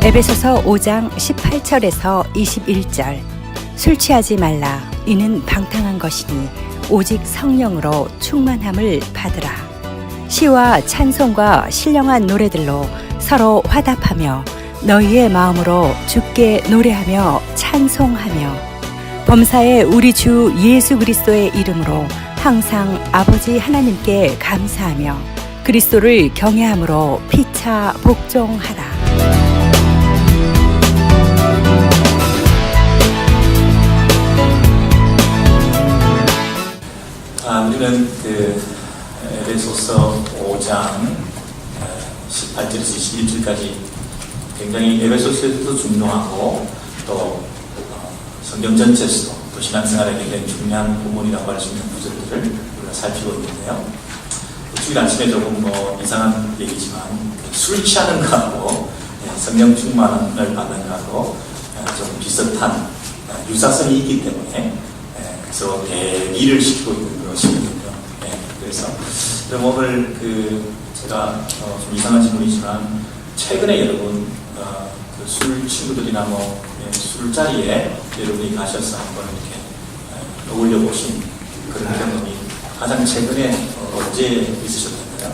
에베소서 5장 18절에서 21절. 술 취하지 말라. 이는 방탕한 것이니 오직 성령으로 충만함을 받으라. 시와 찬송과 신령한 노래들로 서로 화답하며 너희의 마음으로 주께 노래하며 찬송하며 범사에 우리 주 예수 그리스도의 이름으로 항상 아버지 하나님께 감사하며 그리스도를 경외함으로 피차 복종하라. 우리는 에베소서 5장 18절에서 21절까지 굉장히 에베소서에서도 중요하고 또 성경 전체에서도 또 신앙생활에 굉장히 중요한 부분이라고 할 수 있는 구절들을 우리가 살피고 있는데요. 주일 아침에 조금 이상한 얘기지만 술 취하는 것하고 성령 충만을 받는 것하고 좀 비슷한 유사성이 있기 때문에 그래서 대비를 시키고 있는 것이거든요. 그래서 오늘 제가 좀 이상한 질문이지만 최근에 여러분 술 친구들이나 술자리에 여러분이 가셔서 한번 이렇게 어울려 보신 그런 경험이 가장 최근에 언제 있으셨던가요?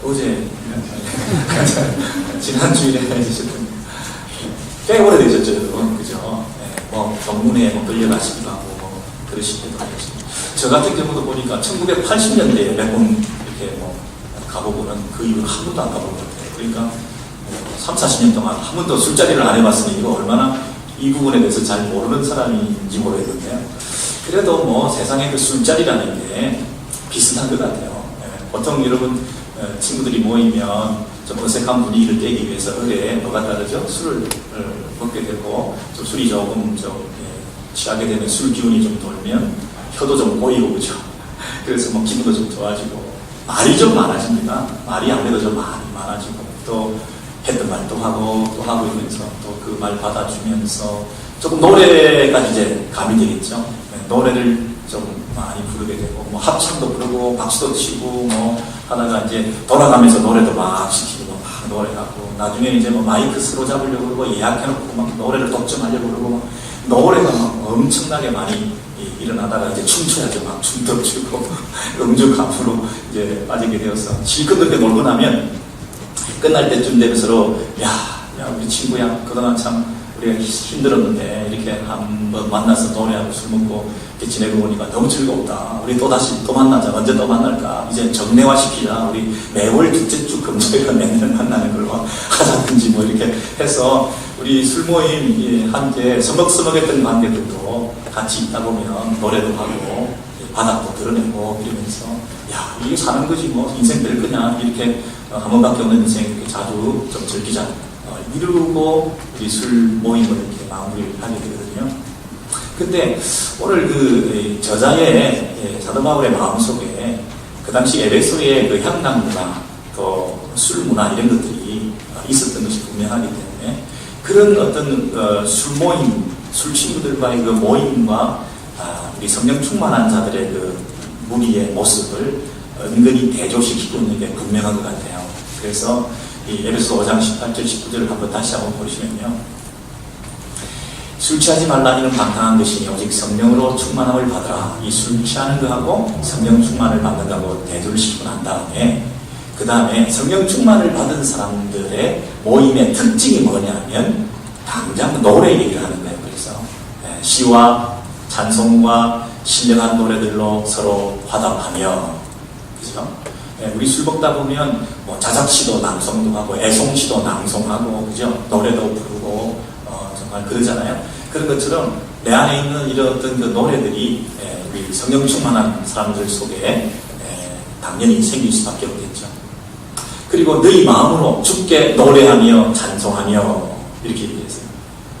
어제 지난 주일에 있으셨던 꽤 오래되셨죠, 여러분, 그죠? 병문에 끌려가시기도 하고 그러시기도 하셨습니다. 저 같은 경우도 보니까 1980년대에 몇 번 이렇게 가보고는 그 이후로 한 번도 안 가본 것 같아요. 그러니까 3, 40년 동안 한 번도 술자리를 안 해봤으니 이거 얼마나 이 부분에 대해서 잘 모르는 사람인지 모르겠는데요. 그래도 세상에 그 술자리라는 게 비슷한 것 같아요. 보통 여러분 친구들이 모이면 좀 어색한 분위기를 떼기 위해서 뭐가 다르죠? 술을 먹게 되고 좀 술이 조금 취하게 되면 술 기운이 좀 돌면 혀도 좀 보이고 그죠? 그래서 기분도 좀 좋아지고 말이 좀 많아집니다. 말이 아무래도 좀 많아지고 또 했던 말도 하고 또 하고 이러면서 또 그 말 받아주면서 조금 노래가 이제 감이 되겠죠. 노래를 좀 많이 부르게 되고 합창도 부르고 박수도 치고 하다가 이제 돌아가면서 노래도 막 시키고 막 노래하고 나중에 이제 마이크 서로 잡으려고 그러고 예약해놓고 막 노래를 독점하려고 그러고 노래가 막 엄청나게 많이 일어나다가 이제 춤춰야죠. 막 춤도 추고 음주 가무로 이제 빠지게 되어서 실컷 그렇게 놀고 나면 끝날 때쯤 되면 서로 야 우리 친구야 그동안 참 우리가 힘들었는데 이렇게 한번 만나서 노래하고 술 먹고 이렇게 지내고 보니까 너무 즐겁다. 우리 또 만나자. 언제 또 만날까? 이제 정례화시키자. 우리 매월 둘째 주 금요일에 맨날 만나는 걸로 하자든지 이렇게 해서 우리 술 모임 함께 서먹서먹했던 관계들도 같이 있다 보면 노래도 하고 바닥도 드러내고 이러면서 야 이게 사는 거지 인생 될 거냐 이렇게 한 번밖에 없는 인생 이렇게 자주 좀 즐기자. 이루고 우리 술 모임을 이렇게 마무리를 하게 되거든요. 근데 오늘 저자의 사도 바울의 마음속에 그 당시 에베소의 그 향락 문화, 또 술 문화 이런 것들이 있었던 것이 분명하기 때문에 그런 어떤 술 모임, 술 친구들과의 그 모임과 우리 성령 충만한 자들의 그 무리의 모습을 은근히 대조시키고 있는 게 분명한 것 같아요. 그래서 이 에베소 5장 18절 19절을 다시 한번 보시면요. 술 취하지 말라니는 방탕한 것이니 오직 성령으로 충만함을 받으라. 이 술 취하는 거하고 성령 충만을 받는다고 대조를 시키고 난 다음에 그 다음에 성령 충만을 받은 사람들의 모임의 특징이 뭐냐면 당장 노래 얘기를 하는 거예요. 그래서 시와 찬송과 신령한 노래들로 서로 화답하며 그죠? 우리 술 먹다 보면 자작시도 낭송도 하고 애송시도 낭송하고 그죠? 노래도 부르고 정말 그러잖아요. 그런 것처럼 내 안에 있는 이런 어떤 그 노래들이 우리 성령 충만한 사람들 속에 당연히 생길 수밖에 없겠죠. 그리고 너희 마음으로 주께 노래하며 찬송하며 이렇게 얘기했어요.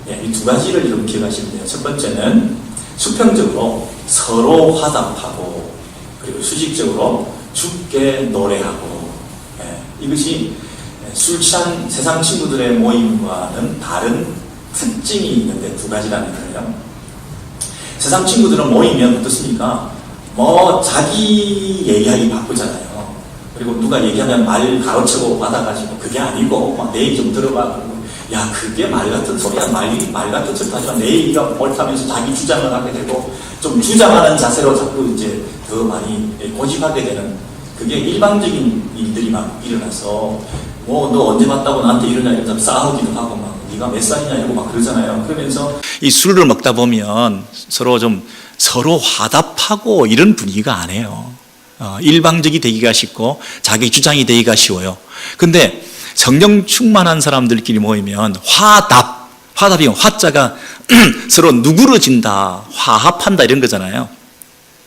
이 두 가지를 여러분 기억하시면 돼요. 첫 번째는 수평적으로 서로 화답하고, 그리고 수직적으로 죽게 노래하고. 이것이 술 취한 세상 친구들의 모임과는 다른 특징이 있는데 두 가지라는 거예요. 세상 친구들은 모이면 어떻습니까? 자기 얘기하기 바쁘잖아요. 그리고 누가 얘기하면 말 가로채고 받아가지고 그게 아니고 내 얘기 좀 들어봐. 야, 그게 말 같은 소리야. 말 같은 소리 하지만 내 얘기가 옳다면서 자기 주장을 하게 되고, 좀 주장하는 자세로 자꾸 이제 더 많이 고집하게 되는, 그게 일반적인 일들이 막 일어나서 너 언제 봤다고 나한테 이러냐 이러면서 싸우기도 하고 막 네가 몇 살이냐 이러고 막 그러잖아요. 그러면서 이 술을 먹다 보면 서로 화답하고 이런 분위기가 안 해요. 일방적이 되기가 쉽고 자기 주장이 되기가 쉬워요. 근데 성령 충만한 사람들끼리 모이면 화답이 화자가 서로 누그러진다, 화합한다 이런 거잖아요.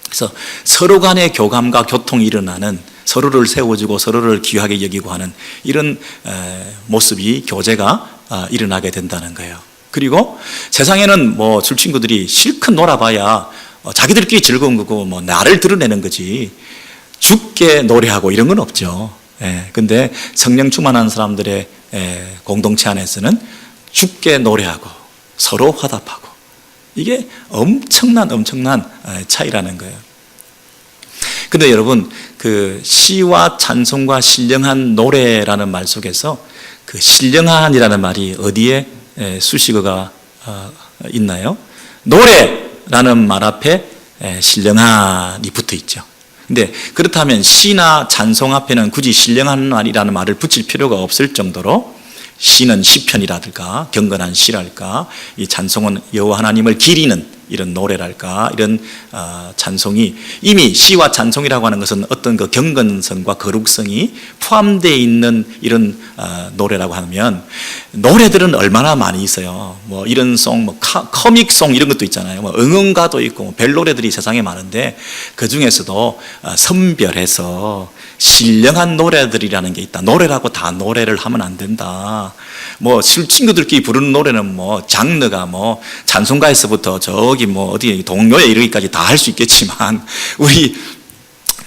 그래서 서로 간의 교감과 교통이 일어나는, 서로를 세워주고 서로를 귀하게 여기고 하는 이런 모습이, 교제가 일어나게 된다는 거예요. 그리고 세상에는 술 친구들이 실컷 놀아봐야 자기들끼리 즐거운 거고 나를 드러내는 거지 죽게 노래하고 이런 건 없죠. 근데 성령 충만한 사람들의 공동체 안에서는 죽게 노래하고 서로 화답하고, 이게 엄청난 차이라는 거예요. 근데 여러분, 그 시와 찬송과 신령한 노래라는 말 속에서 그 신령한이라는 말이 어디에 수식어가 있나요? 노래라는 말 앞에 신령한이 붙어 있죠. 근데 그렇다면 시나 찬송 앞에는 굳이 신령한 말이라는 말을 붙일 필요가 없을 정도로, 시는 시편이라든가 경건한 시랄까, 이 찬송은 여호와 하나님을 기리는 이런 노래랄까, 이런 찬송이, 이미 시와 찬송이라고 하는 것은 어떤 그 경건성과 거룩성이 포함되어 있는 이런 노래라고 하면, 노래들은 얼마나 많이 있어요. 이런 송, 커믹송 이런 것도 있잖아요. 응원가도 있고 별노래들이 세상에 많은데, 그 중에서도 선별해서 신령한 노래들이라는 게 있다. 노래라고 다 노래를 하면 안 된다. 술 친구들끼리 부르는 노래는 장르가 찬송가에서부터 저기 어디 동료에 이르기까지 다 할 수 있겠지만, 우리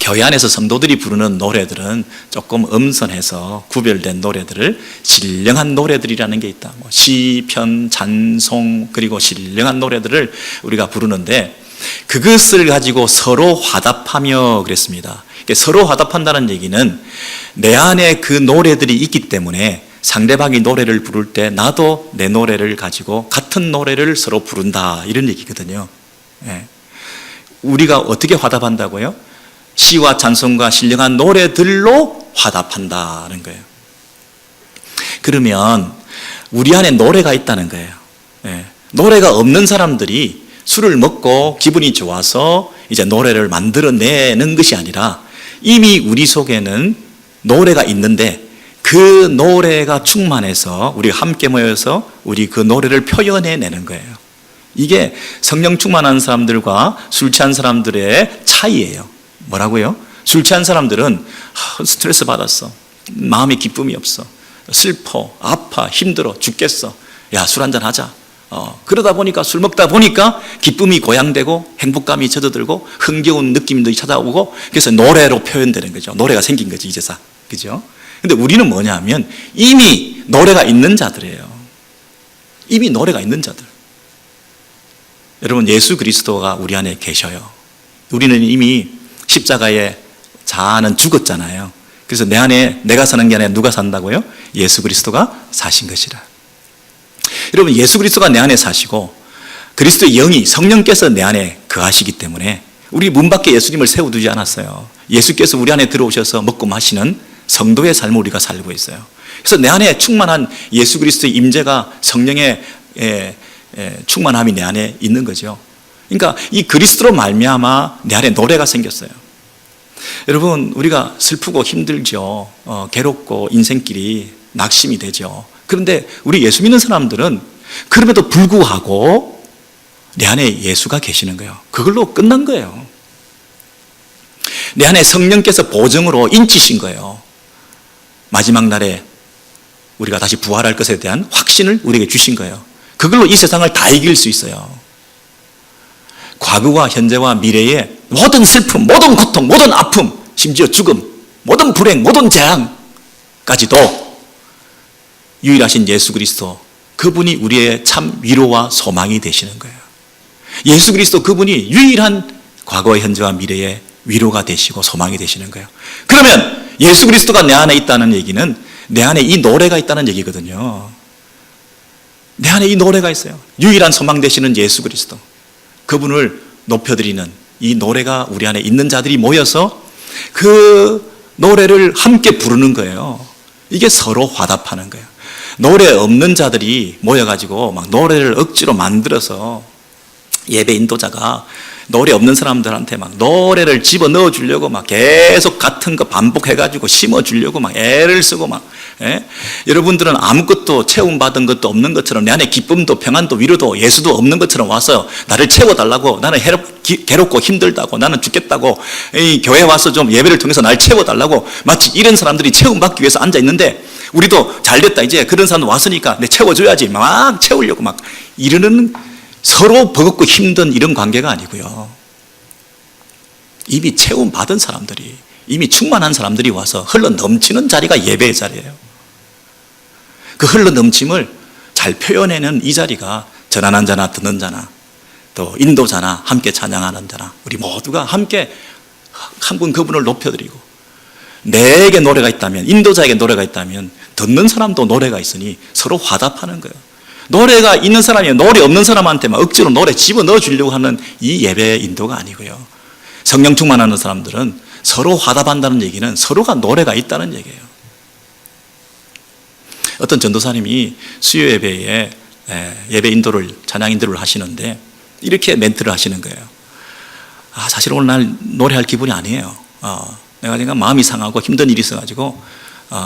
교회 안에서 성도들이 부르는 노래들은 조금 엄선해서 구별된 노래들을 신령한 노래들이라는 게 있다. 시편, 찬송, 그리고 신령한 노래들을 우리가 부르는데, 그것을 가지고 서로 화답하며 그랬습니다. 서로 화답한다는 얘기는 내 안에 그 노래들이 있기 때문에 상대방이 노래를 부를 때 나도 내 노래를 가지고 같은 노래를 서로 부른다, 이런 얘기거든요. 우리가 어떻게 화답한다고요? 시와 찬송과 신령한 노래들로 화답한다는 거예요. 그러면 우리 안에 노래가 있다는 거예요. 노래가 없는 사람들이 술을 먹고 기분이 좋아서 이제 노래를 만들어내는 것이 아니라, 이미 우리 속에는 노래가 있는데 그 노래가 충만해서 우리가 함께 모여서 우리 그 노래를 표현해내는 거예요. 이게 성령 충만한 사람들과 술 취한 사람들의 차이예요. 뭐라고요? 술 취한 사람들은 스트레스 받았어, 마음에 기쁨이 없어, 슬퍼, 아파, 힘들어 죽겠어, 야, 술 한잔 하자. 그러다 보니까, 술 먹다 보니까 기쁨이 고양되고 행복감이 젖어들고 흥겨운 느낌들이 찾아오고, 그래서 노래로 표현되는 거죠. 노래가 생긴 거지 이제서. 그죠? 근데 우리는 뭐냐면 이미 노래가 있는 자들이에요. 이미 노래가 있는 자들. 여러분, 예수 그리스도가 우리 안에 계셔요. 우리는 이미 십자가에 자아는 죽었잖아요. 그래서 내 안에, 내가 사는 게 아니라 누가 산다고요? 예수 그리스도가 사신 것이라. 여러분, 예수 그리스도가 내 안에 사시고 그리스도의 영이, 성령께서 내 안에 거하시기 때문에 우리 문 밖에 예수님을 세워두지 않았어요. 예수께서 우리 안에 들어오셔서 먹고 마시는 성도의 삶을 우리가 살고 있어요. 그래서 내 안에 충만한 예수 그리스도의 임재가, 성령의 충만함이 내 안에 있는 거죠. 그러니까 이 그리스도로 말미암아 내 안에 노래가 생겼어요. 여러분, 우리가 슬프고 힘들죠. 괴롭고 인생길이 낙심이 되죠. 그런데 우리 예수 믿는 사람들은 그럼에도 불구하고 내 안에 예수가 계시는 거예요. 그걸로 끝난 거예요. 내 안에 성령께서 보증으로 인치신 거예요. 마지막 날에 우리가 다시 부활할 것에 대한 확신을 우리에게 주신 거예요. 그걸로 이 세상을 다 이길 수 있어요. 과거와 현재와 미래의 모든 슬픔, 모든 고통, 모든 아픔, 심지어 죽음, 모든 불행, 모든 재앙까지도 유일하신 예수 그리스도, 그분이 우리의 참 위로와 소망이 되시는 거예요. 예수 그리스도 그분이 유일한 과거와 현재와 미래의 위로가 되시고 소망이 되시는 거예요. 그러면 예수 그리스도가 내 안에 있다는 얘기는 내 안에 이 노래가 있다는 얘기거든요. 내 안에 이 노래가 있어요. 유일한 소망 되시는 예수 그리스도, 그분을 높여드리는 이 노래가 우리 안에 있는 자들이 모여서 그 노래를 함께 부르는 거예요. 이게 서로 화답하는 거예요. 노래 없는 자들이 모여가지고 막 노래를 억지로 만들어서 예배 인도자가 노래 없는 사람들한테 막 노래를 집어 넣어 주려고 막 계속 같은 거 반복해가지고 심어 주려고 막 애를 쓰고 막, 예? 여러분들은 아무것도 체험받은 것도 없는 것처럼 내 안에 기쁨도 평안도 위로도 예수도 없는 것처럼 와서 나를 채워달라고, 나는 괴롭고 힘들다고, 나는 죽겠다고, 이 교회 와서 좀 예배를 통해서 나를 채워달라고 마치 이런 사람들이 체험받기 위해서 앉아있는데, 우리도 잘됐다 이제 그런 사람 왔으니까 내 채워줘야지 막 채우려고 막 이러는, 서로 버겁고 힘든 이런 관계가 아니고요. 이미 체험받은 사람들이, 이미 충만한 사람들이 와서 흘러 넘치는 자리가 예배의 자리예요. 그 흘러 넘침을 잘 표현해내는 이 자리가 전하는 자나 듣는 자나 또 인도자나 함께 찬양하는 자나 우리 모두가 함께 한 분 그분을 높여드리고, 내게 노래가 있다면, 인도자에게 노래가 있다면 듣는 사람도 노래가 있으니 서로 화답하는 거예요. 노래가 있는 사람이 노래 없는 사람한테 막 억지로 노래 집어넣어 주려고 하는 이 예배의 인도가 아니고요. 성령 충만하는 사람들은 서로 화답한다는 얘기는 서로가 노래가 있다는 얘기예요. 어떤 전도사님이 수요 예배에 예배 인도를, 찬양 인도를 하시는데 이렇게 멘트를 하시는 거예요. 사실 오늘 날 노래할 기분이 아니에요. 내가 마음이 상하고 힘든 일이 있어가지고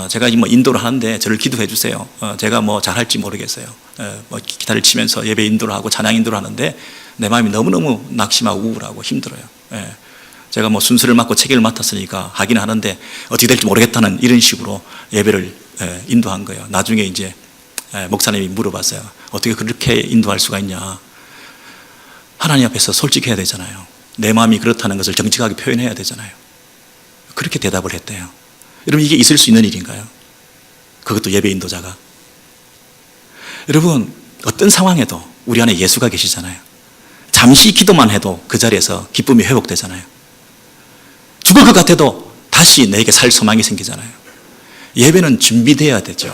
제가 뭐 인도를 하는데 저를 기도해 주세요. 제가 뭐 잘할지 모르겠어요. 뭐 기타를 치면서 예배 인도를 하고 찬양 인도를 하는데 내 마음이 너무너무 낙심하고 우울하고 힘들어요. 제가 뭐 순서를 맡고 체계를 맡았으니까 하긴 하는데 어떻게 될지 모르겠다는 이런 식으로 예배를 인도한 거예요. 나중에 이제 목사님이 물어봤어요. 어떻게 그렇게 인도할 수가 있냐. 하나님 앞에서 솔직해야 되잖아요. 내 마음이 그렇다는 것을 정직하게 표현해야 되잖아요. 그렇게 대답을 했대요. 여러분, 이게 있을 수 있는 일인가요? 그것도 예배 인도자가. 여러분, 어떤 상황에도 우리 안에 예수가 계시잖아요. 잠시 기도만 해도 그 자리에서 기쁨이 회복되잖아요. 죽을 것 같아도 다시 내게 살 소망이 생기잖아요. 예배는 준비되어야 되죠.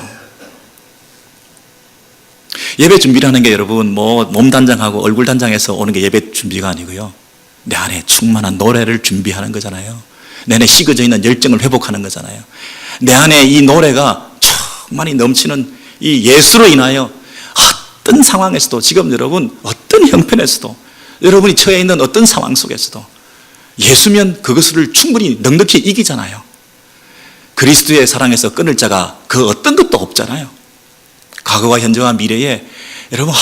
예배 준비라는 게 여러분 뭐 몸 단장하고 얼굴 단장해서 오는 게 예배 준비가 아니고요. 내 안에 충만한 노래를 준비하는 거잖아요. 내 안에 식어져 있는 열정을 회복하는 거잖아요. 내 안에 이 노래가 충만히 넘치는 이 예수로 인하여 어떤 상황에서도, 지금 여러분 어떤 형편에서도, 여러분이 처해 있는 어떤 상황 속에서도 예수면 그것을 충분히 넉넉히 이기잖아요. 그리스도의 사랑에서 끊을 자가 그 어떤 것도 없잖아요. 과거와 현재와 미래에 여러분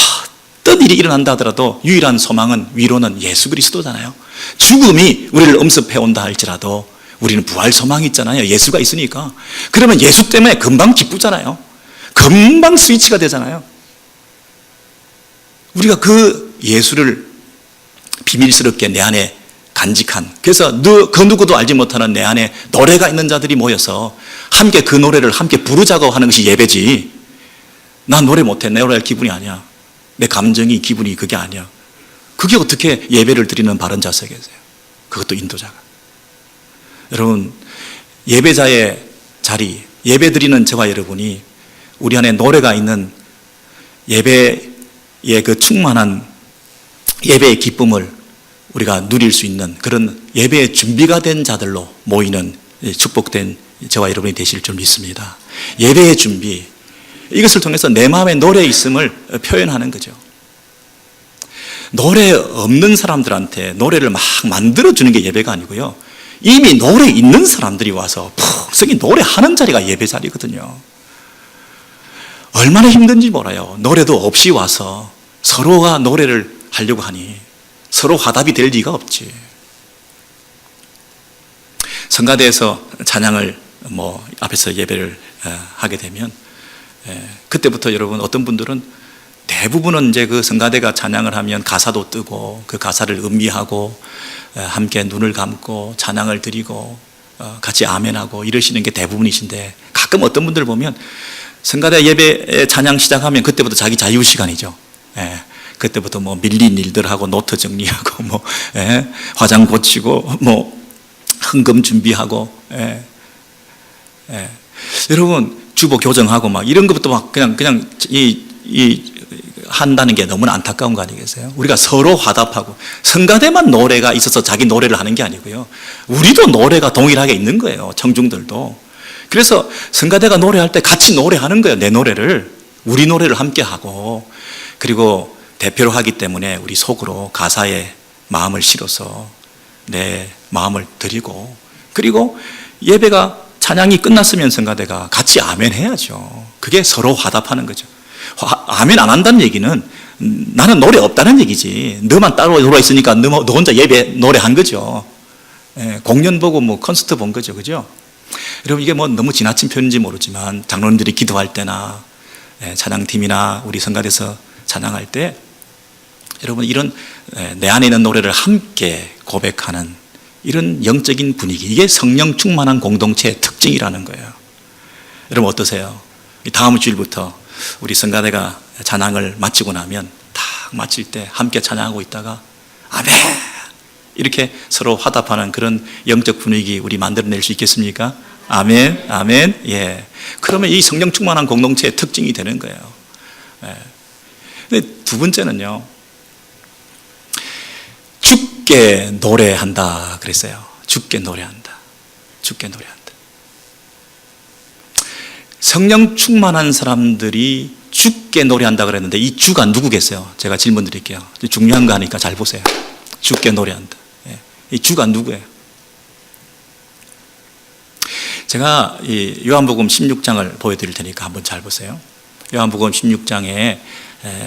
어떤 일이 일어난다 하더라도 유일한 소망은, 위로는 예수 그리스도잖아요. 죽음이 우리를 엄습해온다 할지라도 우리는 부활 소망이 있잖아요. 예수가 있으니까. 그러면 예수 때문에 금방 기쁘잖아요. 금방 스위치가 되잖아요. 우리가 그 예수를 비밀스럽게 내 안에 간직한, 그래서 그 누구도 알지 못하는 내 안에 노래가 있는 자들이 모여서 함께 그 노래를 함께 부르자고 하는 것이 예배지. 난 노래 못해, 내 노래할 기분이 아니야, 내 감정이 기분이 그게 아니야. 그게 어떻게 예배를 드리는 바른 자세겠어요? 그것도 인도자가. 여러분, 예배자의 자리, 예배 드리는 저와 여러분이 우리 안에 노래가 있는 예배의 그 충만한 예배의 기쁨을 우리가 누릴 수 있는 그런 예배의 준비가 된 자들로 모이는 축복된 저와 여러분이 되실 줄 믿습니다. 예배의 준비, 이것을 통해서 내 마음에 노래 있음을 표현하는 거죠. 노래 없는 사람들한테 노래를 막 만들어주는 게 예배가 아니고요. 이미 노래 있는 사람들이 와서 푹석이 노래하는 자리가 예배 자리거든요. 얼마나 힘든지 몰라요. 노래도 없이 와서 서로가 노래를 하려고 하니 서로 화답이 될 리가 없지. 성가대에서 찬양을 앞에서 예배를 하게 되면 그때부터 여러분 어떤 분들은 대부분은 이제 그 성가대가 찬양을 하면 가사도 뜨고 그 가사를 음미하고 함께 눈을 감고 찬양을 드리고 같이 아멘하고 이러시는 게 대부분이신데, 가끔 어떤 분들 보면 성가대 예배 찬양 시작하면 그때부터 자기 자유 시간이죠. 예. 그때부터 뭐 밀린 일들 하고 노트 정리하고 뭐 화장 고치고 뭐 헌금 준비하고 여러분 주보 교정하고 막 이런 것부터 막 그냥 이 한다는 게 너무나 안타까운 거 아니겠어요? 우리가 서로 화답하고, 성가대만 노래가 있어서 자기 노래를 하는 게 아니고요, 우리도 노래가 동일하게 있는 거예요. 청중들도. 그래서 성가대가 노래할 때 같이 노래하는 거예요. 내 노래를, 우리 노래를 함께 하고, 그리고 대표로 하기 때문에 우리 속으로 가사에 마음을 실어서 내 마음을 드리고, 그리고 예배가 찬양이 끝났으면 성가대가 같이 아멘 해야죠. 그게 서로 화답하는 거죠. 아멘 안 한다는 얘기는 나는 노래 없다는 얘기지, 너만 따로 놀아 있으니까 너 혼자 예배 노래한 거죠. 공연 보고 뭐 콘서트 본 거죠. 그죠? 여러분, 이게 뭐 너무 지나친 표현인지 모르지만 장로님들이 기도할 때나 찬양팀이나 우리 성가대에서 찬양할 때 여러분, 이런 내 안에 있는 노래를 함께 고백하는 이런 영적인 분위기, 이게 성령 충만한 공동체의 특징이라는 거예요. 여러분 어떠세요? 다음 주일부터 우리 성가대가 찬양을 마치고 나면 딱 마칠 때 함께 찬양하고 있다가 아멘 이렇게 서로 화답하는 그런 영적 분위기 우리 만들어낼 수 있겠습니까? 아멘, 아멘. 예. 그러면 이 성령 충만한 공동체의 특징이 되는 거예요. 예. 근데 두 번째는요, 죽게 노래한다 그랬어요. 죽게 노래한다. 죽게 노래한다. 성령 충만한 사람들이 죽게 노래한다 그랬는데, 이 주가 누구겠어요? 제가 질문 드릴게요. 중요한 거 하니까 잘 보세요. 죽게 노래한다. 예. 이 주가 누구예요? 제가 이 요한복음 16장을 보여드릴 테니까 한번 잘 보세요. 요한복음 16장에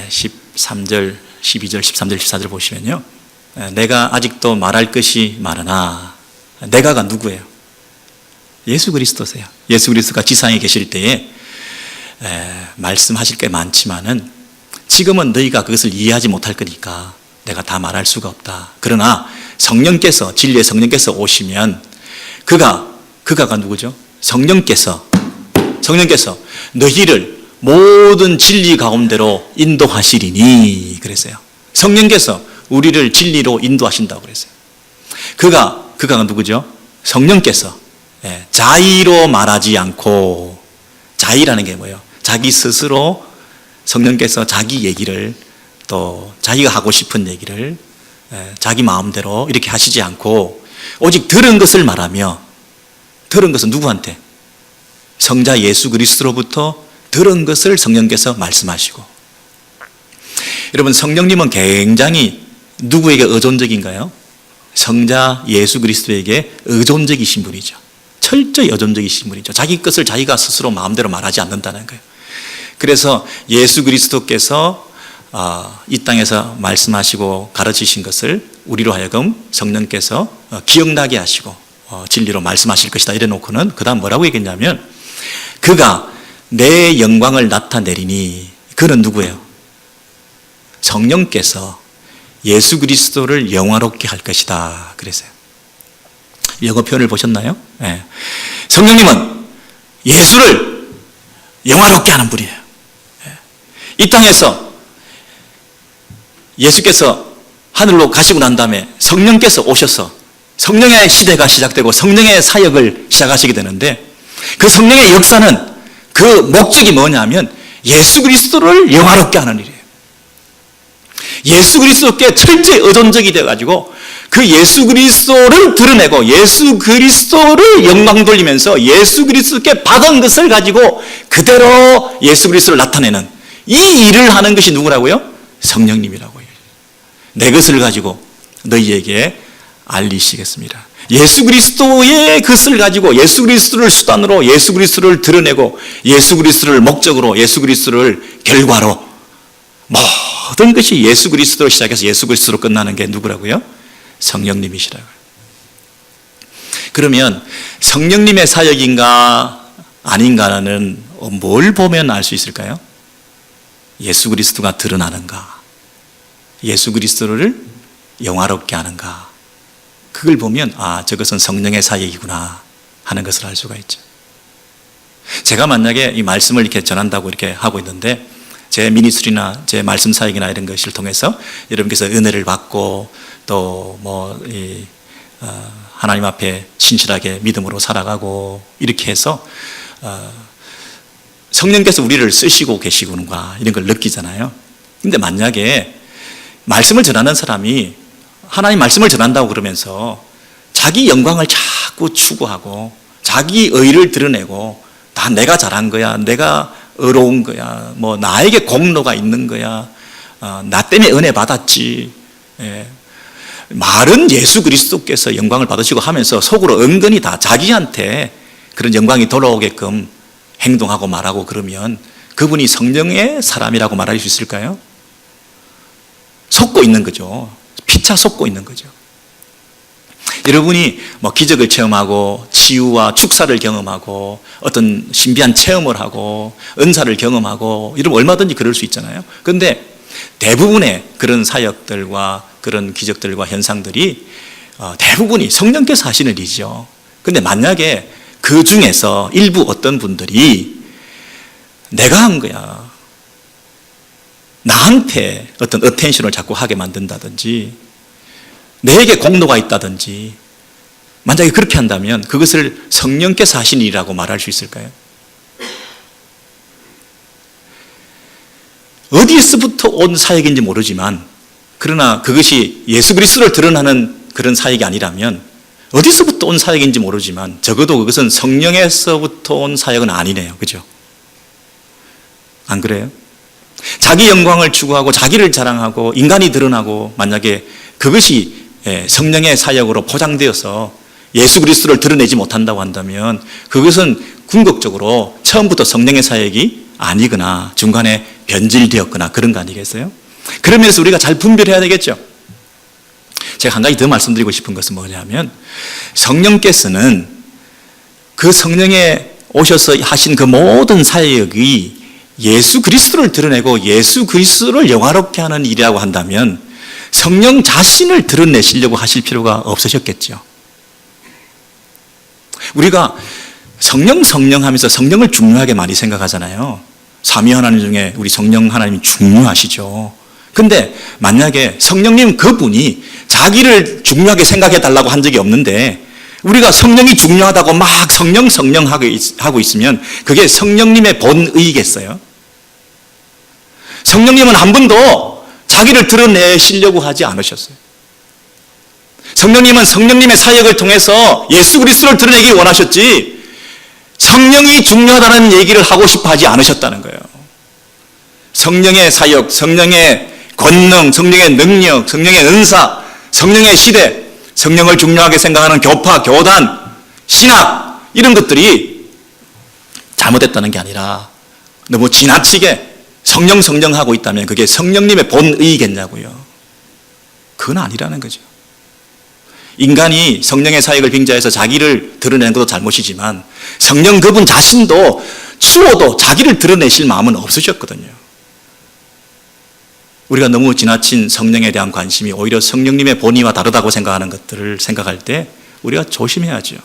13절, 12절, 13절, 14절 보시면요, 내가 아직도 말할 것이 많으나, 내가가 누구예요? 예수 그리스도세요. 예수 그리스도가 지상에 계실 때에 말씀하실 게 많지만은 지금은 너희가 그것을 이해하지 못할 거니까 내가 다 말할 수가 없다. 그러나 성령께서, 진리의 성령께서 오시면 그가가 누구죠? 성령께서 너희를 모든 진리 가운데로 인도하시리니 그랬어요. 성령께서 우리를 진리로 인도하신다고 그랬어요. 그가가 누구죠? 성령께서 자의로 말하지 않고, 자의라는 게 뭐예요? 자기 스스로 성령께서 자기 얘기를, 또 자기가 하고 싶은 얘기를 자기 마음대로 이렇게 하시지 않고 오직 들은 것을 말하며, 들은 것은 누구한테? 성자 예수 그리스도로부터 들은 것을 성령께서 말씀하시고. 여러분, 성령님은 굉장히 누구에게 의존적인가요? 성자 예수 그리스도에게 의존적이신 분이죠. 철저히 의존적이신 분이죠. 자기 것을 자기가 스스로 마음대로 말하지 않는다는 거예요. 그래서 예수 그리스도께서 이 땅에서 말씀하시고 가르치신 것을 우리로 하여금 성령께서 기억나게 하시고 진리로 말씀하실 것이다 이래 놓고는 그 다음 뭐라고 얘기했냐면, 그가 내 영광을 나타내리니, 그는 누구예요? 성령께서 예수 그리스도를 영화롭게 할 것이다 그랬어요. 영어 표현을 보셨나요? 네. 성령님은 예수를 영화롭게 하는 분이에요. 이 땅에서 예수께서 하늘로 가시고 난 다음에 성령께서 오셔서 성령의 시대가 시작되고 성령의 사역을 시작하시게 되는데, 그 성령의 역사는 그 목적이 뭐냐면 예수 그리스도를 영화롭게 하는 일이에요. 예수 그리스도께 철저히 의존적이 되어가지고 그 예수 그리스도를 드러내고 예수 그리스도를 영광 돌리면서 예수 그리스도께 받은 것을 가지고 그대로 예수 그리스도를 나타내는 이 일을 하는 것이 누구라고요? 성령님이라고요. 내 것을 가지고 너희에게 알리시겠습니다. 예수 그리스도의 것을 가지고 예수 그리스도를 수단으로 예수 그리스도를 드러내고 예수 그리스도를 목적으로 예수 그리스도를 결과로, 모든 것이 예수 그리스도로 시작해서 예수 그리스도로 끝나는 게 누구라고요? 성령님이시라고요. 그러면 성령님의 사역인가 아닌가는 뭘 보면 알 수 있을까요? 예수 그리스도가 드러나는가? 예수 그리스도를 영화롭게 하는가? 그걸 보면 저것은 성령의 사역이구나 하는 것을 알 수가 있죠. 제가 만약에 이 말씀을 이렇게 전한다고 이렇게 하고 있는데 제 미니스트리나 제 말씀 사역이나 이런 것을 통해서 여러분께서 은혜를 받고 또 하나님 앞에 신실하게 믿음으로 살아가고 이렇게 해서 성령께서 우리를 쓰시고 계시구나 이런 걸 느끼잖아요. 근데 만약에 말씀을 전하는 사람이 하나님 말씀을 전한다고 그러면서 자기 영광을 자꾸 추구하고 자기 의를 드러내고 다 내가 잘한 거야, 내가 의로운 거야, 뭐 나에게 공로가 있는 거야, 나 때문에 은혜 받았지. 말은 예수 그리스도께서 영광을 받으시고 하면서 속으로 은근히 다 자기한테 그런 영광이 돌아오게끔 행동하고 말하고 그러면 그분이 성령의 사람이라고 말할 수 있을까요? 속고 있는 거죠. 피차 속고 있는 거죠. 여러분이 뭐 기적을 체험하고 치유와 축사를 경험하고 어떤 신비한 체험을 하고 은사를 경험하고 이러면 얼마든지 그럴 수 있잖아요. 그런데 대부분의 그런 사역들과 그런 기적들과 현상들이 대부분이 성령께서 하시는 일이죠. 그런데 만약에 그 중에서 일부 어떤 분들이 내가 한 거야, 나한테 어떤 어텐션을 자꾸 하게 만든다든지 내게 공로가 있다든지 만약에 그렇게 한다면 그것을 성령께서 하신 일이라고 말할 수 있을까요? 어디서부터 온 사역인지 모르지만 그러나 그것이 예수 그리스도를 드러나는 그런 사역이 아니라면 어디서부터 온 사역인지 모르지만 적어도 그것은 성령에서부터 온 사역은 아니네요. 그죠? 안 그래요? 자기 영광을 추구하고 자기를 자랑하고 인간이 드러나고 만약에 그것이 성령의 사역으로 포장되어서 예수 그리스도를 드러내지 못한다고 한다면 그것은 궁극적으로 처음부터 성령의 사역이 아니거나 중간에 변질되었거나 그런 거 아니겠어요? 그러면서 우리가 잘 분별해야 되겠죠. 제가 한 가지 더 말씀드리고 싶은 것은 뭐냐면 성령께서는 그 성령에 오셔서 하신 그 모든 사역이 예수 그리스도를 드러내고 예수 그리스도를 영화롭게 하는 일이라고 한다면 성령 자신을 드러내시려고 하실 필요가 없으셨겠죠. 우리가 성령 하면서 성령을 중요하게 많이 생각하잖아요. 삼위 하나님 중에 우리 성령 하나님이 중요하시죠. 근데 만약에 성령님 그분이 자기를 중요하게 생각해 달라고 한 적이 없는데 우리가 성령이 중요하다고 막 성령 하고 있으면 그게 성령님의 본의겠어요? 성령님은 한 번도 자기를 드러내시려고 하지 않으셨어요. 성령님은 성령님의 사역을 통해서 예수 그리스도를 드러내기 원하셨지 성령이 중요하다는 얘기를 하고 싶어 하지 않으셨다는 거예요. 성령의 사역, 성령의 권능, 성령의 능력, 성령의 은사, 성령의 시대, 성령을 중요하게 생각하는 교파, 교단, 신학 이런 것들이 잘못됐다는 게 아니라 너무 지나치게 성령 하고 있다면 그게 성령님의 본의겠냐고요. 그건 아니라는 거죠. 인간이 성령의 사역을 빙자해서 자기를 드러내는 것도 잘못이지만 성령 그분 자신도 추워도 자기를 드러내실 마음은 없으셨거든요. 우리가 너무 지나친 성령에 대한 관심이 오히려 성령님의 본의와 다르다고 생각하는 것들을 생각할 때 우리가 조심해야죠.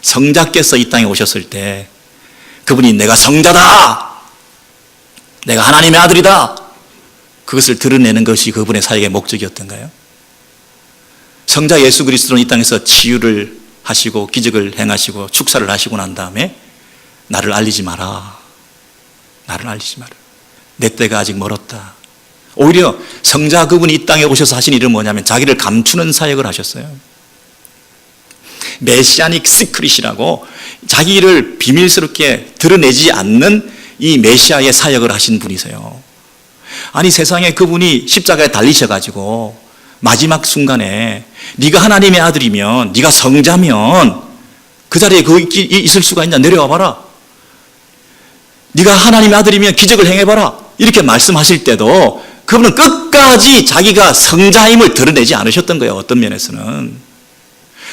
성자께서 이 땅에 오셨을 때 그분이 내가 성자다, 내가 하나님의 아들이다, 그것을 드러내는 것이 그분의 사역의 목적이었던가요? 성자 예수 그리스도는 이 땅에서 치유를 하시고 기적을 행하시고 축사를 하시고 난 다음에 나를 알리지 마라, 나를 알리지 마라, 내 때가 아직 멀었다. 오히려 성자 그분이 이 땅에 오셔서 하신 일은 뭐냐면 자기를 감추는 사역을 하셨어요. 메시아닉 시크릿이라고 자기를 비밀스럽게 드러내지 않는 이 메시아의 사역을 하신 분이세요. 아니 세상에 그분이 십자가에 달리셔가지고 마지막 순간에 네가 하나님의 아들이면, 네가 성자면 그 자리에 거기 있을 수가 있냐, 내려와 봐라, 네가 하나님의 아들이면 기적을 행해봐라 이렇게 말씀하실 때도 그분은 끝까지 자기가 성자임을 드러내지 않으셨던 거예요. 어떤 면에서는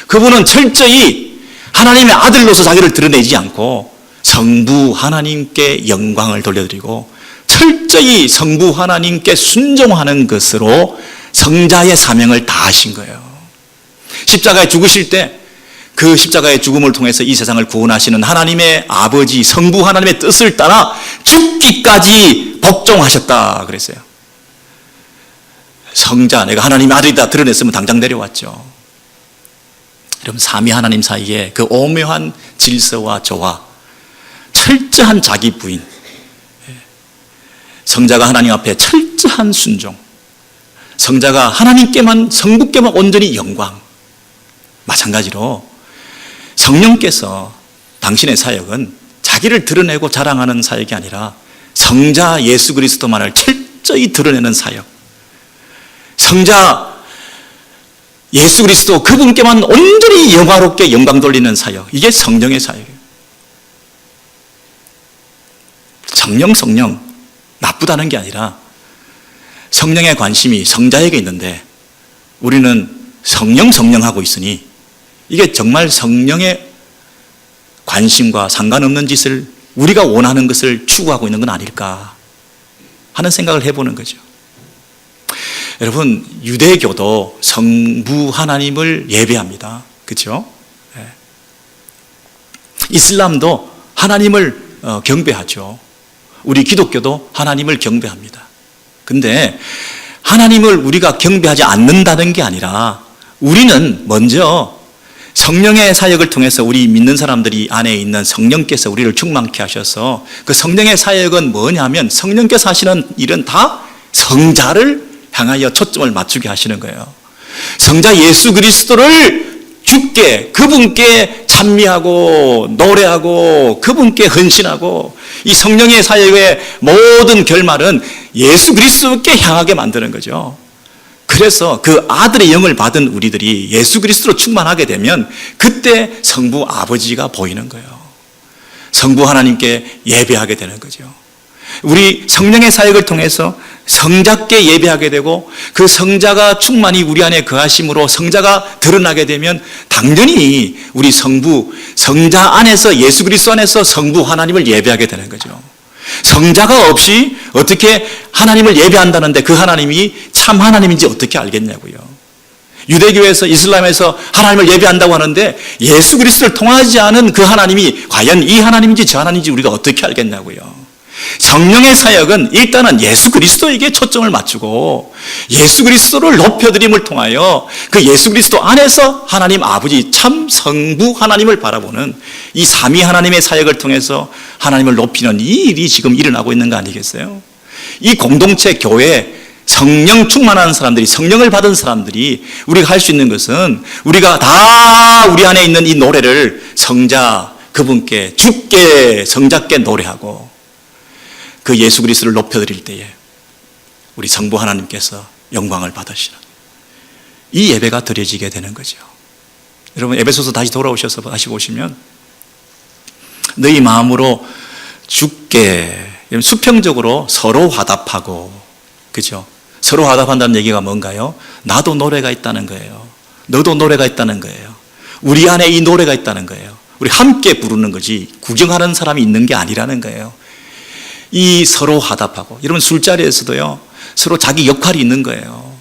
그분은 철저히 하나님의 아들로서 자기를 드러내지 않고 성부 하나님께 영광을 돌려드리고 철저히 성부 하나님께 순종하는 것으로 성자의 사명을 다하신 거예요. 십자가에 죽으실 때 그 십자가의 죽음을 통해서 이 세상을 구원하시는 하나님의 아버지 성부 하나님의 뜻을 따라 죽기까지 복종하셨다 그랬어요. 성자, 내가 하나님의 아들이다 드러냈으면 당장 내려왔죠. 여러분, 삼위 하나님 사이에 그 오묘한 질서와 조화, 철저한 자기 부인, 성자가 하나님 앞에 철저한 순종, 성자가 하나님께만, 성부께만 온전히 영광. 마찬가지로 성령께서 당신의 사역은 자기를 드러내고 자랑하는 사역이 아니라 성자 예수 그리스도만을 철저히 드러내는 사역, 성자 예수 그리스도 그분께만 온전히 영화롭게 영광 돌리는 사역, 이게 성령의 사역이에요. 성령 나쁘다는 게 아니라 성령의 관심이 성자에게 있는데 우리는 성령하고 있으니 이게 정말 성령의 관심과 상관없는 짓을, 우리가 원하는 것을 추구하고 있는 건 아닐까 하는 생각을 해보는 거죠. 여러분, 유대교도 성부 하나님을 예배합니다. 그렇죠? 네. 이슬람도 하나님을 경배하죠. 우리 기독교도 하나님을 경배합니다. 근데 하나님을 우리가 경배하지 않는다는 게 아니라 우리는 먼저 성령의 사역을 통해서 우리 믿는 사람들이 안에 있는 성령께서 우리를 충만케 하셔서 그 성령의 사역은 뭐냐면 성령께서 하시는 일은 다 성자를 향하여 초점을 맞추게 하시는 거예요. 성자 예수 그리스도를 주께, 그분께 찬미하고 노래하고 그분께 헌신하고, 이 성령의 사역의 모든 결말은 예수 그리스도께 향하게 만드는 거죠. 그래서 그 아들의 영을 받은 우리들이 예수 그리스도로 충만하게 되면 그때 성부 아버지가 보이는 거예요. 성부 하나님께 예배하게 되는 거죠. 우리 성령의 사역을 통해서 성자께 예배하게 되고 그 성자가 충만히 우리 안에 거하심으로 성자가 드러나게 되면 당연히 우리 성자 안에서, 예수 그리스도 안에서 성부 하나님을 예배하게 되는 거죠. 성자가 없이 어떻게 하나님을 예배한다는데 그 하나님이 참 하나님인지 어떻게 알겠냐고요. 유대교에서, 이슬람에서 하나님을 예배한다고 하는데 예수 그리스도를 통하지 않은 그 하나님이 과연 이 하나님인지 저 하나님인지 우리가 어떻게 알겠냐고요. 성령의 사역은 일단은 예수 그리스도에게 초점을 맞추고 예수 그리스도를 높여드림을 통하여 그 예수 그리스도 안에서 하나님 아버지 참 성부 하나님을 바라보는 이 삼위 하나님의 사역을 통해서 하나님을 높이는 이 일이 지금 일어나고 있는 거 아니겠어요? 이 공동체 교회, 성령 충만한 사람들이, 성령을 받은 사람들이 우리가 할 수 있는 것은 우리가 다 우리 안에 있는 이 노래를 성자 그분께, 주께, 성자께 노래하고 그 예수 그리스도를 높여드릴 때에 우리 성부 하나님께서 영광을 받으시는 이 예배가 드려지게 되는 거죠. 여러분, 에베소서 다시 돌아오셔서 다시 보시면 너희 마음으로 주께, 수평적으로 서로 화답하고, 그죠? 서로 화답한다는 얘기가 뭔가요? 나도 노래가 있다는 거예요. 너도 노래가 있다는 거예요. 우리 안에 이 노래가 있다는 거예요. 우리 함께 부르는 거지 구경하는 사람이 있는 게 아니라는 거예요. 이 서로 화답하고, 여러분 술자리에서도요 서로 자기 역할이 있는 거예요.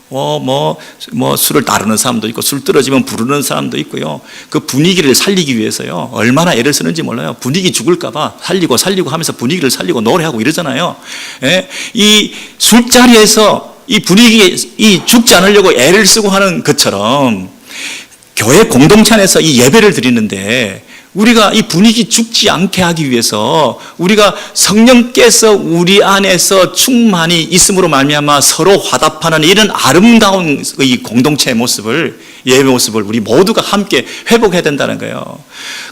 술을 따르는 사람도 있고 술 떨어지면 부르는 사람도 있고요. 그 분위기를 살리기 위해서요 얼마나 애를 쓰는지 몰라요. 분위기 죽을까봐 살리고 하면서 분위기를 살리고 노래하고 이러잖아요. 예? 이 술자리에서 이 분위기 죽지 않으려고 애를 쓰고 하는 것처럼 교회 공동체 안에서 이 예배를 드리는데 우리가 이 분위기 죽지 않게 하기 위해서 우리가 성령께서 우리 안에서 충만히 있음으로 말미암아 서로 화답하는 이런 아름다운 이 공동체의 모습을, 예배 모습을 우리 모두가 함께 회복해야 된다는 거예요.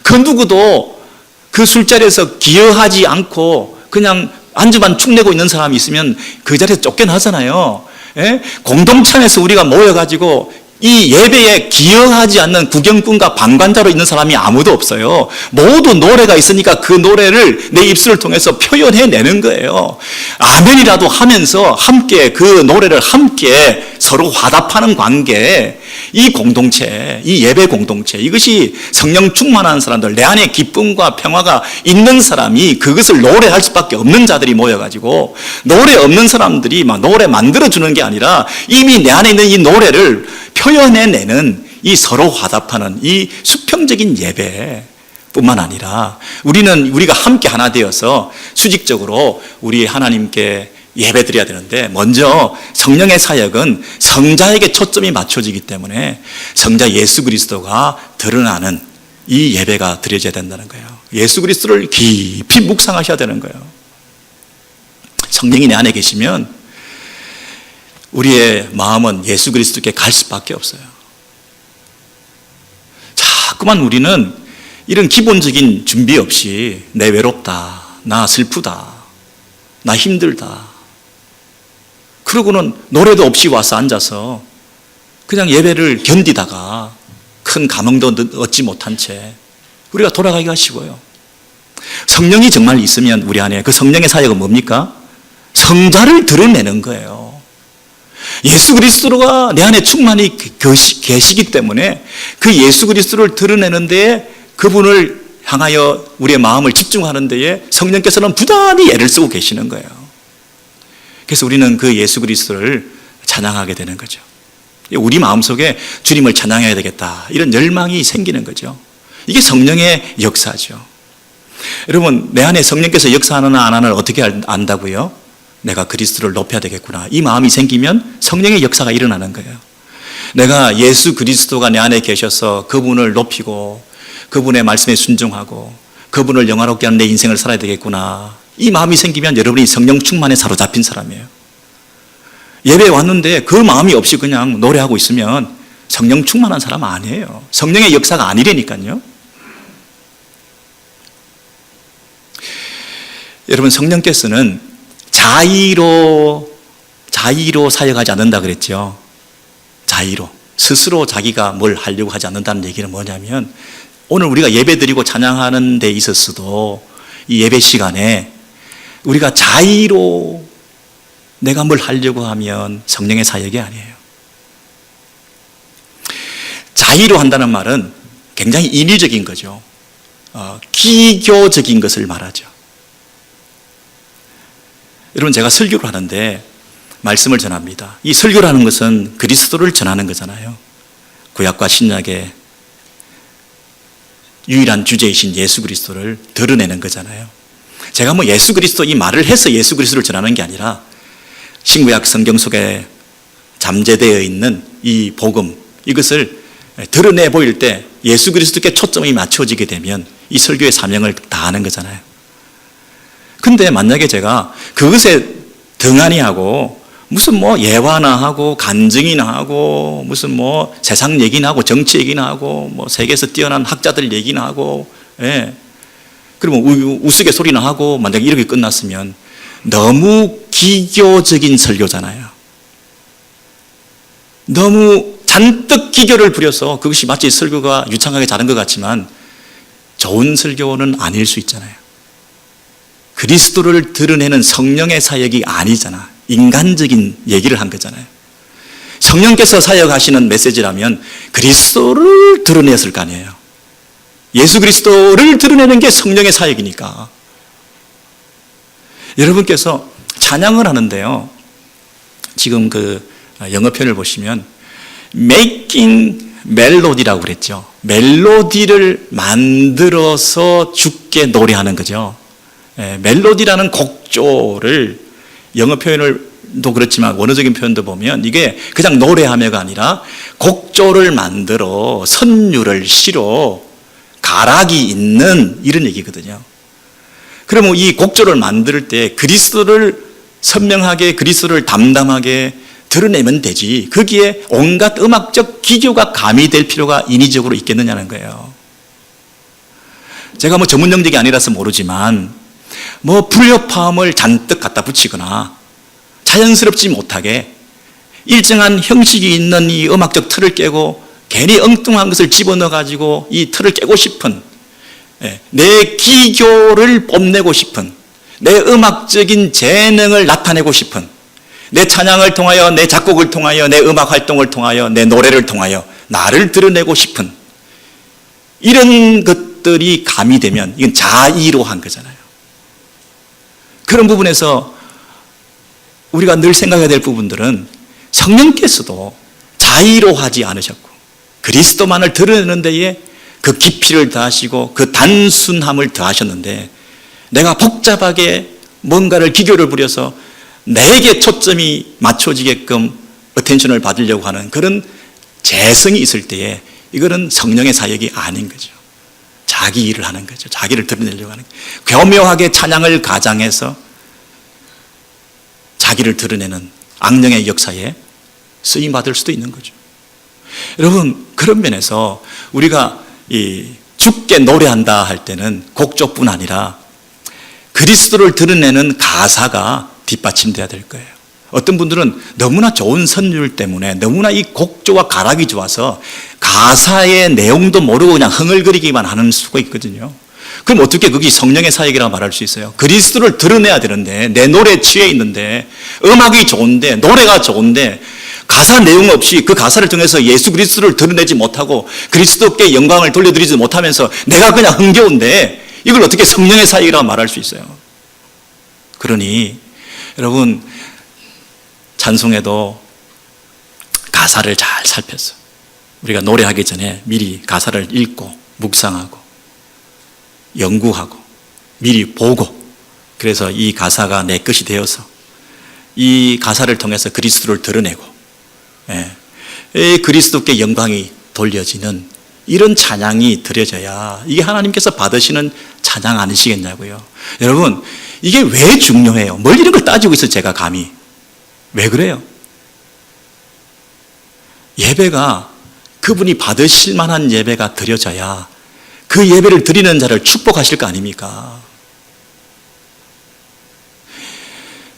그 누구도 그 술자리에서 기여하지 않고 그냥 안주만 축내고 있는 사람이 있으면 그 자리에서 쫓겨나잖아요. 예? 공동체 안에서 우리가 모여가지고 이 예배에 기여하지 않는 구경꾼과 방관자로 있는 사람이 아무도 없어요. 모두 노래가 있으니까 그 노래를 내 입술을 통해서 표현해내는 거예요. 아멘이라도 하면서 함께 그 노래를 함께 서로 화답하는 관계, 이 공동체, 이 예배 공동체, 이것이 성령 충만한 사람들, 내 안에 기쁨과 평화가 있는 사람이 그것을 노래할 수밖에 없는 자들이 모여가지고, 노래 없는 사람들이 막 노래 만들어주는 게 아니라 이미 내 안에 있는 이 노래를 표현해내는 이 서로 화답하는 이 수평적인 예배 뿐만 아니라 우리가 함께 하나 되어서 수직적으로 우리 하나님께 예배 드려야 되는데, 먼저 성령의 사역은 성자에게 초점이 맞춰지기 때문에 성자 예수 그리스도가 드러나는 이 예배가 드려져야 된다는 거예요. 예수 그리스도를 깊이 묵상하셔야 되는 거예요. 성령이 내 안에 계시면 우리의 마음은 예수 그리스도께 갈 수밖에 없어요. 자꾸만 우리는 이런 기본적인 준비 없이 내 외롭다, 나 슬프다, 나 힘들다, 그러고는 노래도 없이 와서 앉아서 그냥 예배를 견디다가 큰 감흥도 얻지 못한 채 우리가 돌아가기가 쉬워요. 성령이 정말 있으면 우리 안에 그 성령의 사역은 뭡니까? 성자를 드러내는 거예요. 예수 그리스도가 내 안에 충만히 계시기 때문에 그 예수 그리스도를 드러내는 데에, 그분을 향하여 우리의 마음을 집중하는 데에 성령께서는 부단히 애를 쓰고 계시는 거예요. 그래서 우리는 그 예수 그리스도를 찬양하게 되는 거죠. 우리 마음속에 주님을 찬양해야 되겠다, 이런 열망이 생기는 거죠. 이게 성령의 역사죠. 여러분, 내 안에 성령께서 역사하느냐 안 하느냐를 어떻게 안다고요? 내가 그리스도를 높여야 되겠구나, 이 마음이 생기면 성령의 역사가 일어나는 거예요. 내가 예수 그리스도가 내 안에 계셔서 그분을 높이고 그분의 말씀에 순종하고 그분을 영화롭게 하는 내 인생을 살아야 되겠구나, 이 마음이 생기면 여러분이 성령 충만에 사로잡힌 사람이에요. 예배에 왔는데 그 마음이 없이 그냥 노래하고 있으면 성령 충만한 사람 아니에요. 성령의 역사가 아니라니까요. 여러분, 성령께서는 자의로 사역하지 않는다 그랬죠. 자의로, 스스로 자기가 뭘 하려고 하지 않는다는 얘기는 뭐냐면, 오늘 우리가 예배 드리고 찬양하는 데 있어서도 이 예배 시간에 우리가 자의로 내가 뭘 하려고 하면 성령의 사역이 아니에요. 자의로 한다는 말은 굉장히 인위적인 거죠. 기교적인 것을 말하죠. 여러분, 제가 설교를 하는데 말씀을 전합니다. 이 설교라는 것은 그리스도를 전하는 거잖아요. 구약과 신약의 유일한 주제이신 예수 그리스도를 드러내는 거잖아요. 제가 뭐 예수 그리스도 이 말을 해서 예수 그리스도를 전하는 게 아니라 신구약 성경 속에 잠재되어 있는 이 복음, 이것을 드러내 보일 때 예수 그리스도께 초점이 맞춰지게 되면 이 설교의 사명을 다하는 거잖아요. 근데 만약에 제가 그것에 등한히 하고 무슨 뭐 예화나 하고 간증이나 하고 무슨 뭐 세상 얘기나 하고 정치 얘기나 하고 뭐 세계에서 뛰어난 학자들 얘기나 하고, 예, 그러면 우스갯소리나 하고 만약에 이렇게 끝났으면 너무 기교적인 설교잖아요. 너무 잔뜩 기교를 부려서 그것이 마치 설교가 유창하게 자른 것 같지만 좋은 설교는 아닐 수 있잖아요. 그리스도를 드러내는 성령의 사역이 아니잖아. 인간적인 얘기를 한 거잖아요. 성령께서 사역하시는 메시지라면 그리스도를 드러냈을 거 아니에요. 예수 그리스도를 드러내는 게 성령의 사역이니까. 여러분께서 찬양을 하는데요, 지금 그 영어 표현을 보시면 making 멜로디라고 그랬죠. 멜로디를 만들어서 주께 노래하는 거죠. 멜로디라는 곡조를, 영어 표현을도 그렇지만 원어적인 표현도 보면 이게 그냥 노래하며가 아니라 곡조를 만들어 선율을 실어 가락이 있는 이런 얘기거든요. 그러면 이 곡조를 만들 때 그리스도를 선명하게, 그리스도를 담담하게 드러내면 되지, 거기에 온갖 음악적 기교가 가미될 필요가 인위적으로 있겠느냐는 거예요. 제가 뭐 전문 영역이 아니라서 모르지만 뭐 불협화음을 잔뜩 갖다 붙이거나 자연스럽지 못하게 일정한 형식이 있는 이 음악적 틀을 깨고 괜히 엉뚱한 것을 집어넣어 가지고 이 틀을 깨고 싶은, 내 기교를 뽐내고 싶은, 내 음악적인 재능을 나타내고 싶은, 내 찬양을 통하여, 내 작곡을 통하여, 내 음악 활동을 통하여, 내 노래를 통하여 나를 드러내고 싶은 이런 것들이 가미되면 이건 자의로 한 거잖아요. 그런 부분에서 우리가 늘 생각해야 될 부분들은 성령께서도 자의로 하지 않으셨고 그리스도만을 드러내는 데에 그 깊이를 더하시고 그 단순함을 더하셨는데, 내가 복잡하게 뭔가를 기교를 부려서 내게 초점이 맞춰지게끔 어텐션을 받으려고 하는 그런 재성이 있을 때에 이거는 성령의 사역이 아닌 거죠. 자기 일을 하는 거죠. 자기를 드러내려고 하는 거죠. 교묘하게 찬양을 가장해서 자기를 드러내는 악령의 역사에 쓰임받을 수도 있는 거죠. 여러분, 그런 면에서 우리가 주께 노래한다 할 때는 곡조뿐 아니라 그리스도를 드러내는 가사가 뒷받침돼야 될 거예요. 어떤 분들은 너무나 좋은 선율 때문에 너무나 이 곡조와 가락이 좋아서 가사의 내용도 모르고 그냥 흥얼거리기만 하는 수가 있거든요. 그럼 어떻게 그게 성령의 사역이라고 말할 수 있어요? 그리스도를 드러내야 되는데, 내 노래에 취해 있는데, 음악이 좋은데, 노래가 좋은데 가사 내용 없이 그 가사를 통해서 예수 그리스도를 드러내지 못하고 그리스도께 영광을 돌려드리지 못하면서 내가 그냥 흥겨운데 이걸 어떻게 성령의 사역이라고 말할 수 있어요? 그러니 여러분, 찬송에도 가사를 잘 살펴서 우리가 노래하기 전에 미리 가사를 읽고 묵상하고 연구하고 미리 보고, 그래서 이 가사가 내 것이 되어서 이 가사를 통해서 그리스도를 드러내고 그리스도께 영광이 돌려지는 이런 찬양이 드려져야 이게 하나님께서 받으시는 찬양 아니시겠냐고요. 여러분, 이게 왜 중요해요? 뭘 이런 걸 따지고 있어요, 제가 감히. 왜 그래요? 예배가 그분이 받으실 만한 예배가 드려져야 그 예배를 드리는 자를 축복하실 거 아닙니까?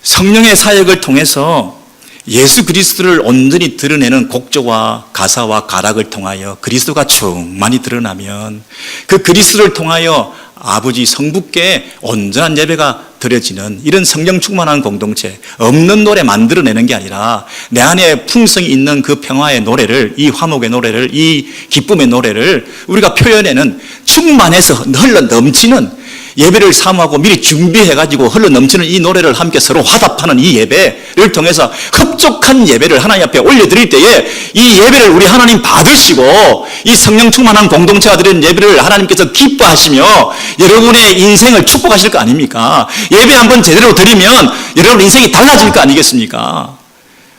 성령의 사역을 통해서 예수 그리스도를 온전히 드러내는 곡조와 가사와 가락을 통하여 그리스도가 충만히 드러나면 그 그리스도를 통하여 아버지 성부께 온전한 예배가 드려지는 이런 성령 충만한 공동체, 없는 노래 만들어내는 게 아니라 내 안에 풍성이 있는 그 평화의 노래를, 이 화목의 노래를, 이 기쁨의 노래를 우리가 표현해는 충만해서 흘러 넘치는 예배를 사모하고 미리 준비해가지고 흘러 넘치는 이 노래를 함께 서로 화답하는 이 예배를 통해서 흡족한 예배를 하나님 앞에 올려드릴 때에 이 예배를 우리 하나님 받으시고 이 성령 충만한 공동체가 드리는 예배를 하나님께서 기뻐하시며 여러분의 인생을 축복하실 거 아닙니까? 예배 한번 제대로 드리면 여러분 인생이 달라질 거 아니겠습니까?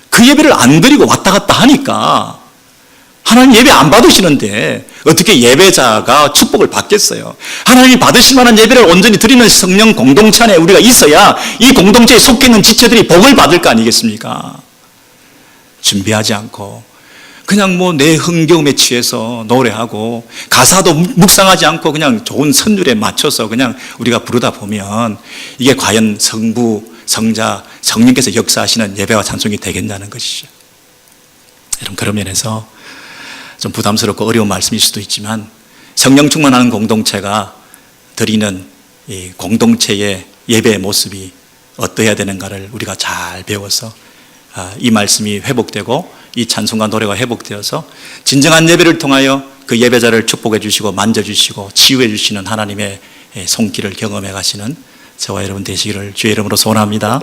그 예배를 안 드리고 왔다 갔다 하니까 하나님 예배 안 받으시는데 어떻게 예배자가 축복을 받겠어요? 하나님이 받으실 만한 예배를 온전히 드리는 성령 공동체 안에 우리가 있어야 이 공동체에 속해 있는 지체들이 복을 받을 거 아니겠습니까? 준비하지 않고 그냥 뭐 내 흥겨움에 취해서 노래하고 가사도 묵상하지 않고 그냥 좋은 선율에 맞춰서 그냥 우리가 부르다 보면 이게 과연 성부, 성자, 성령께서 역사하시는 예배와 찬송이 되겠냐는 것이죠. 여러분, 그런 면에서 좀 부담스럽고 어려운 말씀일 수도 있지만 성령 충만하는 공동체가 드리는 이 공동체의 예배의 모습이 어떠해야 되는가를 우리가 잘 배워서 이 말씀이 회복되고 이 찬송과 노래가 회복되어서 진정한 예배를 통하여 그 예배자를 축복해 주시고 만져주시고 치유해 주시는 하나님의 손길을 경험해 가시는 저와 여러분 되시기를 주의 이름으로 소원합니다.